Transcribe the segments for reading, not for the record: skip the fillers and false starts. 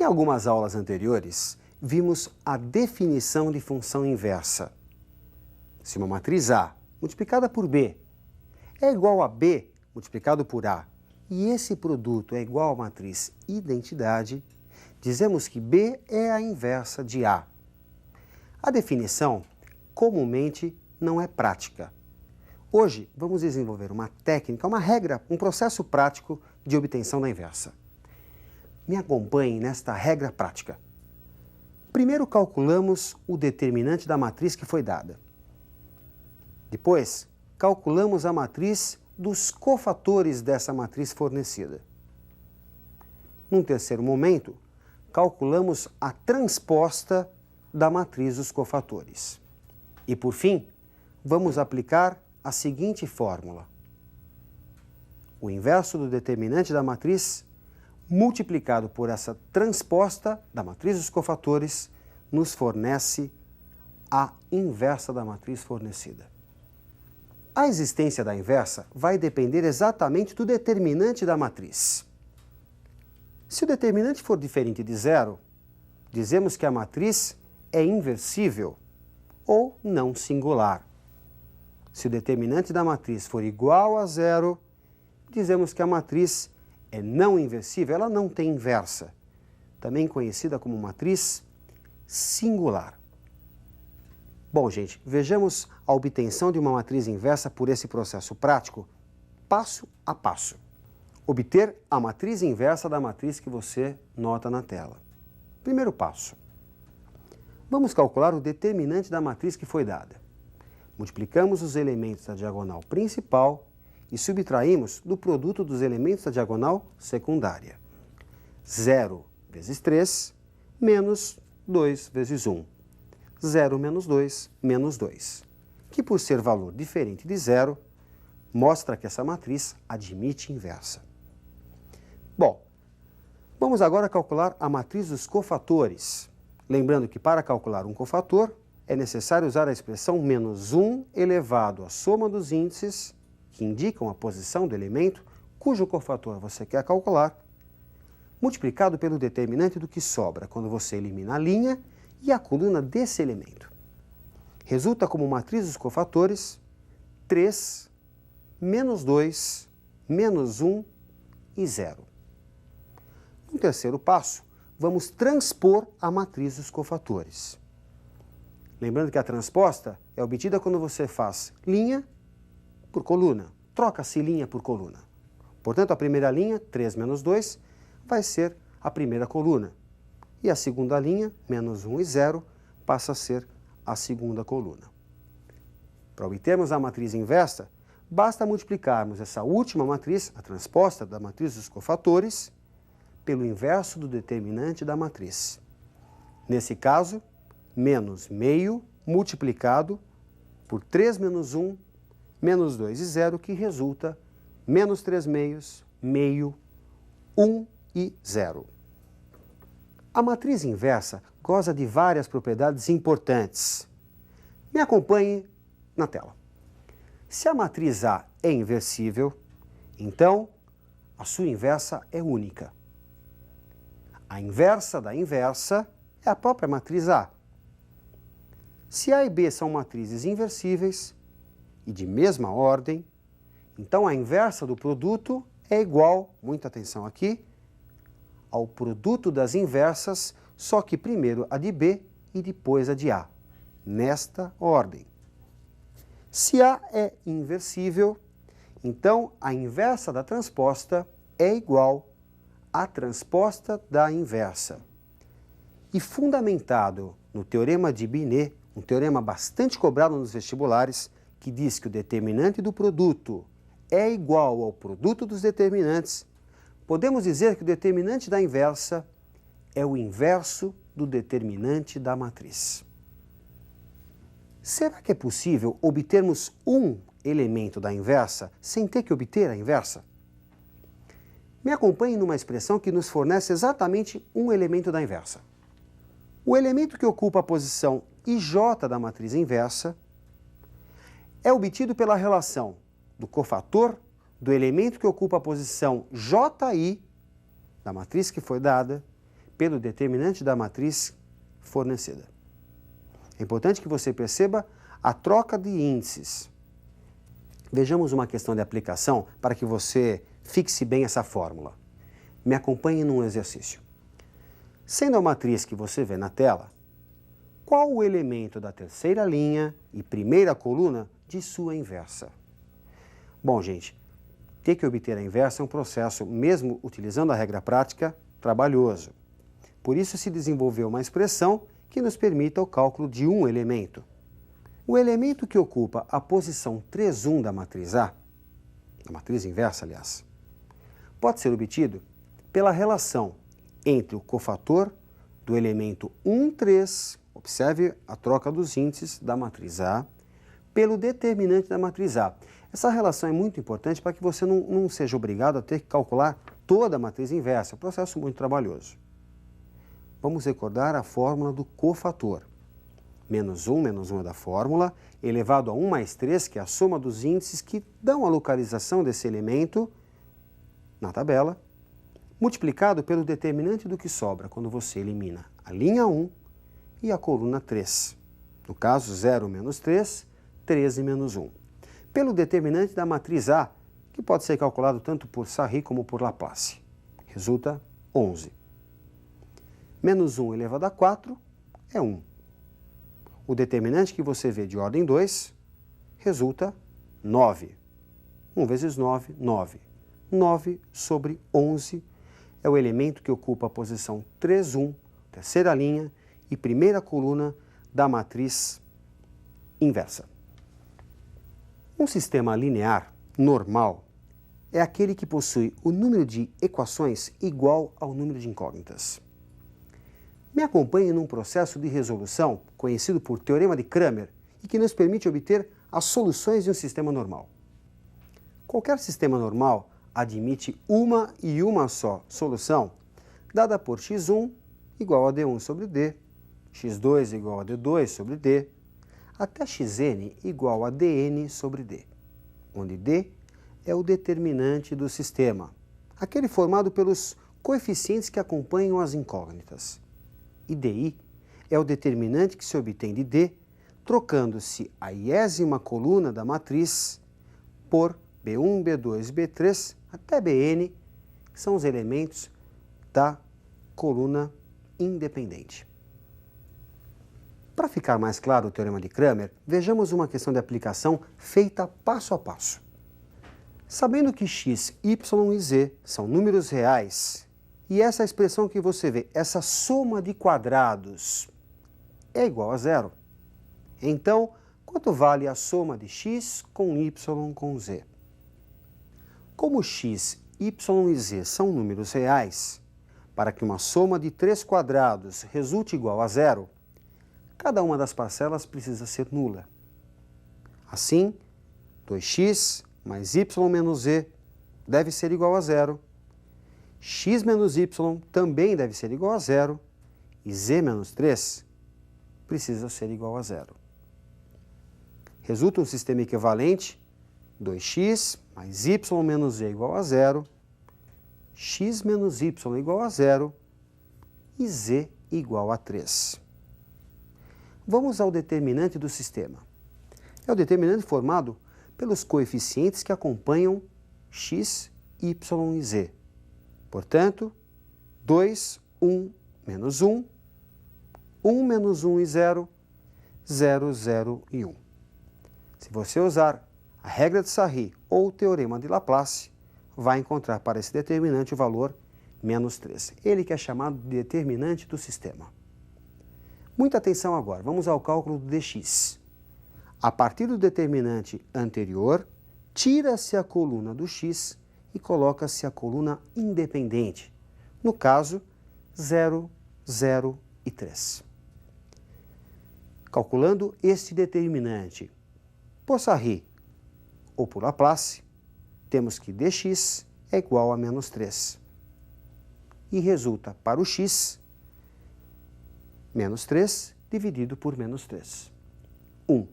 algumas aulas anteriores, vimos a definição de função inversa. Se uma matriz A multiplicada por B é igual a B multiplicado por A, e esse produto é igual à matriz identidade, dizemos que B é a inversa de A. A definição, comumente, não é prática. Hoje, vamos desenvolver uma técnica, uma regra, um processo prático de obtenção da inversa. Me acompanhem nesta regra prática. Primeiro calculamos o determinante da matriz que foi dada. Depois, calculamos a matriz dos cofatores dessa matriz fornecida. Num terceiro momento, calculamos a transposta da matriz dos cofatores. E, por fim, vamos aplicar a seguinte fórmula. O inverso do determinante da matriz multiplicado por essa transposta da matriz dos cofatores nos fornece a inversa da matriz fornecida. A existência da inversa vai depender exatamente do determinante da matriz. Se o determinante for diferente de zero, dizemos que a matriz é inversível ou não singular. Se o determinante da matriz for igual a zero, dizemos que a matriz é não inversível, ela não tem inversa, também conhecida como matriz singular. Bom, gente, vejamos a obtenção de uma matriz inversa por esse processo prático, passo a passo. Obter a matriz inversa da matriz que você nota na tela. Primeiro passo. Vamos calcular o determinante da matriz que foi dada. Multiplicamos os elementos da diagonal principal e subtraímos do produto dos elementos da diagonal secundária. 0 vezes 3 menos 2 vezes 1. 0 menos 2 menos 2, que por ser valor diferente de zero, mostra que essa matriz admite inversa. Bom, vamos agora calcular a matriz dos cofatores. Lembrando que para calcular um cofator, é necessário usar a expressão menos 1 elevado à soma dos índices, que indicam a posição do elemento cujo cofator você quer calcular, multiplicado pelo determinante do que sobra quando você elimina a linha e a coluna desse elemento. Resulta como matriz dos cofatores 3, menos 2, menos 1 e 0. No terceiro passo, vamos transpor a matriz dos cofatores. Lembrando que a transposta é obtida quando você faz linha por coluna, troca-se linha por coluna. Portanto, a primeira linha, 3 menos 2, vai ser a primeira coluna. E a segunda linha, menos 1 e 0, passa a ser a segunda coluna. Para obtermos a matriz inversa, basta multiplicarmos essa última matriz, a transposta da matriz dos cofatores, pelo inverso do determinante da matriz. Nesse caso, menos meio multiplicado por 3 menos 1, menos 2 e 0, que resulta menos 3 meios, meio, 1 e 0. A matriz inversa goza de várias propriedades importantes. Me acompanhe na tela. Se a matriz A é inversível, então a sua inversa é única. A inversa da inversa é a própria matriz A. Se A e B são matrizes inversíveis e de mesma ordem, então a inversa do produto é igual, muita atenção aqui, ao produto das inversas, só que primeiro a de B e depois a de A, nesta ordem. Se A é inversível, então a inversa da transposta é igual à transposta da inversa. E fundamentado no teorema de Binet, um teorema bastante cobrado nos vestibulares, que diz que o determinante do produto é igual ao produto dos determinantes, podemos dizer que o determinante da inversa é o inverso do determinante da matriz. Será que é possível obtermos um elemento da inversa sem ter que obter a inversa? Me acompanhe numa expressão que nos fornece exatamente um elemento da inversa. O elemento que ocupa a posição IJ da matriz inversa é obtido pela relação do cofator do elemento que ocupa a posição JI da matriz que foi dada pelo determinante da matriz fornecida. É importante que você perceba a troca de índices. Vejamos uma questão de aplicação para que você fixe bem essa fórmula. Me acompanhe num exercício. Sendo a matriz que você vê na tela, qual o elemento da terceira linha e primeira coluna de sua inversa? Bom, gente, ter que obter a inversa é um processo, mesmo utilizando a regra prática, trabalhoso. Por isso se desenvolveu uma expressão que nos permita o cálculo de um elemento. O elemento que ocupa a posição 3,1 da matriz A, da matriz inversa, aliás, pode ser obtido pela relação entre o cofator do elemento 1,3, observe a troca dos índices da matriz A, pelo determinante da matriz A. Essa relação é muito importante para que você não seja obrigado a ter que calcular toda a matriz inversa, é um processo muito trabalhoso. Vamos recordar a fórmula do cofator. Menos 1 é da fórmula, elevado a 1 mais 3, que é a soma dos índices que dão a localização desse elemento na tabela, multiplicado pelo determinante do que sobra quando você elimina a linha 1 e a coluna 3. No caso, 0 menos 3, 13 menos 1. Pelo determinante da matriz A, que pode ser calculado tanto por Sarri como por Laplace. Resulta 11. Menos 1 elevado a 4 é 1. O determinante que você vê de ordem 2 resulta 9. 1 vezes 9, 9. 9 sobre 11 é o elemento que ocupa a posição 3,1, terceira linha e primeira coluna da matriz inversa. Um sistema linear normal é aquele que possui o número de equações igual ao número de incógnitas. Me acompanhe num processo de resolução conhecido por Teorema de Cramer e que nos permite obter as soluções de um sistema normal. Qualquer sistema normal admite uma e uma só solução, dada por x1 igual a d1 sobre d, x2 igual a d2 sobre d, até xn igual a dn sobre d, onde d é o determinante do sistema, aquele formado pelos coeficientes que acompanham as incógnitas. E di é o determinante que se obtém de d, trocando-se a iésima coluna da matriz por B1, B2, B3 até Bn, que são os elementos da coluna independente. Para ficar mais claro o Teorema de Cramer, vejamos uma questão de aplicação feita passo a passo. Sabendo que x, y e z são números reais, e essa expressão que você vê, essa soma de quadrados, é igual a zero. Então, quanto vale a soma de x com y com z? Como x, y e z são números reais, para que uma soma de 3 quadrados resulte igual a zero, cada uma das parcelas precisa ser nula. Assim, 2x mais y menos z deve ser igual a zero, x menos y também deve ser igual a zero, e z menos 3 precisa ser igual a zero. Resulta um sistema equivalente, 2x mais y menos z igual a zero, x menos y igual a zero e z igual a 3. Vamos ao determinante do sistema. É o determinante formado pelos coeficientes que acompanham x, y e z. Portanto, 2, 1, menos 1, 1 menos 1 e 0, 0, 0 e 1. Se você usar a regra de Sarri ou o teorema de Laplace, vai encontrar para esse determinante o valor menos 3. Ele que é chamado de determinante do sistema. Muita atenção agora, vamos ao cálculo do dx. A partir do determinante anterior, tira-se a coluna do x e coloca-se a coluna independente. No caso, 0, 0 e 3. Calculando este determinante por Sarri ou por Laplace, temos que dx é igual a menos 3. E resulta para o x, menos 3 dividido por menos 3. 1.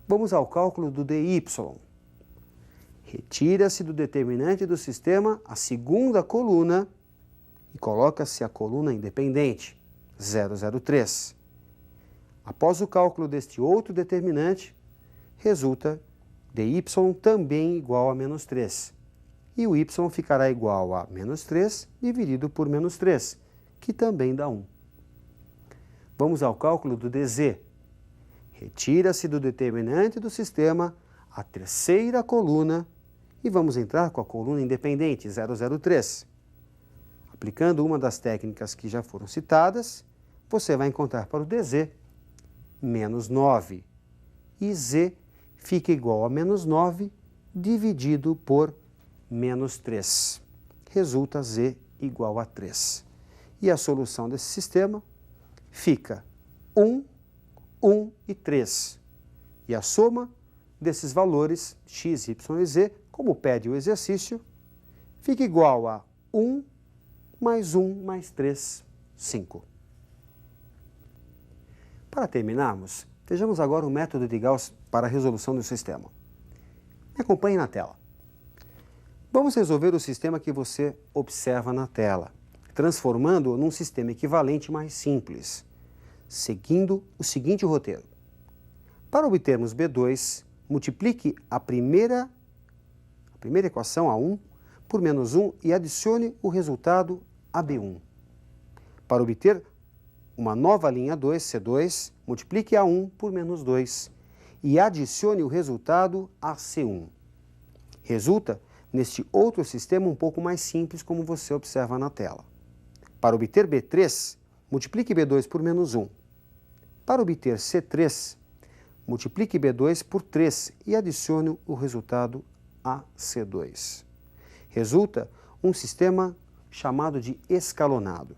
Vamos ao cálculo do dy. Retira-se do determinante do sistema a segunda coluna e coloca-se a coluna independente, 0,03. Após o cálculo deste outro determinante, resulta dy também igual a menos 3. E o y ficará igual a menos 3 dividido por menos 3, que também dá 1. Vamos ao cálculo do dz. Retira-se do determinante do sistema a terceira coluna e vamos entrar com a coluna independente, 003. Aplicando uma das técnicas que já foram citadas, você vai encontrar para o dz menos 9. E z fica igual a menos 9 dividido por menos 3. Resulta z igual a 3. E a solução desse sistema fica 1, 1 e 3. E a soma desses valores, x, y e z, como pede o exercício, fica igual a 1 mais 1 mais 3, 5. Para terminarmos, vejamos agora o método de Gauss para a resolução do sistema. Me acompanhe na tela. Vamos resolver o sistema que você observa na tela, transformando-o num sistema equivalente mais simples, seguindo o seguinte roteiro. Para obtermos B2, multiplique a primeira equação, A1, por menos 1 e adicione o resultado a B1. Para obter uma nova linha 2, C2, multiplique A1 por menos 2 e adicione o resultado a C1. Resulta neste outro sistema um pouco mais simples, como você observa na tela. Para obter B3, multiplique B2 por menos 1. Para obter C3, multiplique B2 por 3 e adicione o resultado a C2. Resulta um sistema chamado de escalonado.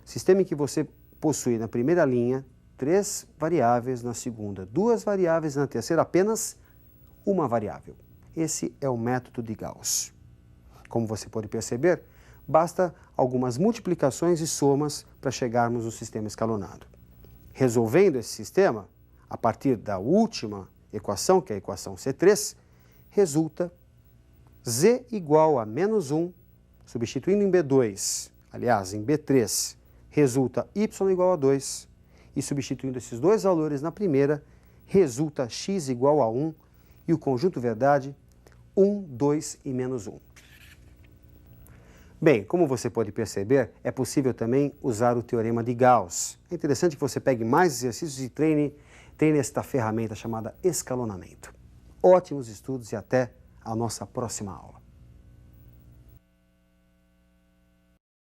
Sistema em que você possui na primeira linha 3 variáveis, na segunda 2 variáveis, na terceira apenas uma variável. Esse é o método de Gauss. Como você pode perceber, basta algumas multiplicações e somas para chegarmos no sistema escalonado. Resolvendo esse sistema, a partir da última equação, que é a equação C3, resulta z igual a menos 1, substituindo em B2, aliás, em B3, resulta y igual a 2, e substituindo esses dois valores na primeira, resulta x igual a 1, e o conjunto verdade, 1, 2 e menos 1. Bem, como você pode perceber, é possível também usar o teorema de Gauss. É interessante que você pegue mais exercícios e treine esta ferramenta chamada escalonamento. Ótimos estudos e até a nossa próxima aula.